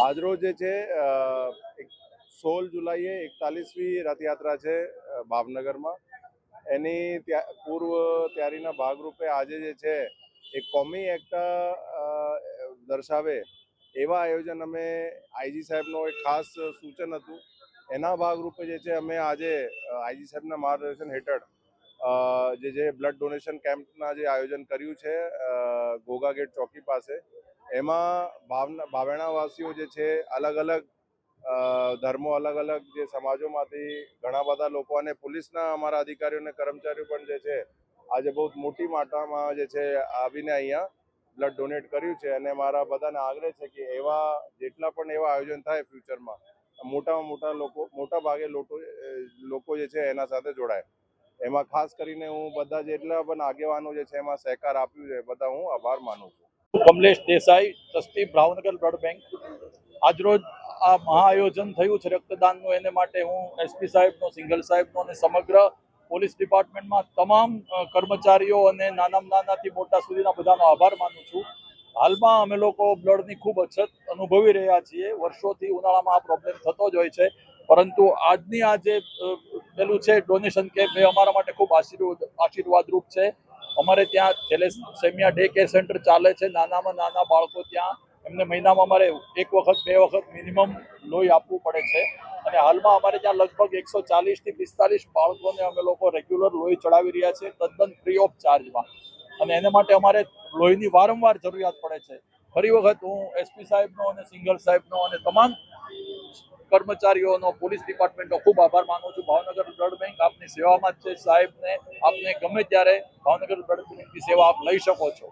આજરોજ જે છે 16 જુલાઈએ 41મી રથયાત્રા છે ભાવનગરમાં. એની પૂર્વ તૈયારીના ભાગરૂપે આજે જે છે એક કોમી એકતા દર્શાવે એવા આયોજન અમે આઈજી સાહેબનો એક ખાસ સૂચન હતું. એના ભાગરૂપે જે છે અમે આજે આઈજી સાહેબના માર્ગદર્શન હેઠળ જે છે બ્લડ ડોનેશન કેમ્પના જે આયોજન કર્યું છે ઘોઘા ગેટ ચોકી પાસે. એમાં ભાવેણાવાસીઓ જે છે અલગ અલગ ધર્મો, અલગ અલગ જે સમાજોમાંથી ઘણા બધા લોકો અને પોલીસના અમારા અધિકારીઓ અને કર્મચારીઓ પણ જે છે આજે બહુ મોટી માત્રામાં જે છે આવીને અહીંયા બ્લડ ડોનેટ કર્યું છે. અને મારા બધાને આગ્રહ છે કે એવા જેટલા પણ એવા આયોજન થાય ફ્યુચરમાં મોટા ભાગે લોકો જે છે એના સાથે જોડાય. એમાં ખાસ કરીને હું બધા જેટલા પણ આગેવાનો જે છે એમાં સહકાર આપ્યું છે બધા હું આભાર માનું છું. Kamlesh Desai, trustee Bhavnagar blood bank. આજરોજ આ મહાઆયોજન થયું છે રક્તદાનનું, એને માટે હું એસપી સાહેબનો, સિંઘલ સાહેબનો અને સમગ્ર પોલીસ ડિપાર્ટમેન્ટમાં તમામ કર્મચારીઓ અને નાનામાં નાનાથી મોટા સુધીના બધાનો આભાર માનું છું. હાલમાં અમે લોકો બ્લડની ખૂબ અછત અનુભવી રહ્યા છીએ. વર્ષોથી ઉનાળામાં આ પ્રોબ્લેમ થતો જ હોય છે, પરંતુ આજની આ જે પેલું છે ડોનેશન કેમ્પ, એ અમારા માટે ખૂબ આશીર્વાદરૂપ છે. અમારે ત્યાં થેલેસેમિયા ડે કેર સેન્ટર ચાલે છે. નાનામાં નાના બાળકો ત્યાં, એમને મહિનામાં અમારે 1 વખત 2 વખત મિનિમમ લોહી આપવું પડે છે. અને હાલમાં અમારે ત્યાં લગભગ 140 થી 45 બાળકોને અમે લોકો રેગ્યુલર લોહી ચડાવી રહ્યા છીએ, તદ્દન ફ્રી ઓફ ચાર્જમાં. અને એને માટે અમારે લોહીની વારંવાર જરૂરિયાત પડે છે. ફરી વખત હું એસપી સાહેબનો અને સિંઘલ સાહેબનો અને તમામ કર્મચારીઓનો, પોલીસ ડિપાર્ટમેન્ટનો ખૂબ આભાર માનું છું. ભાવનગર બ્લડ બેંક આપની સેવામાં જ છે. સાહેબને આપને ગમે ત્યારે ભાવનગર બ્લડ બેંકની સેવા આપ લઈ શકો છો.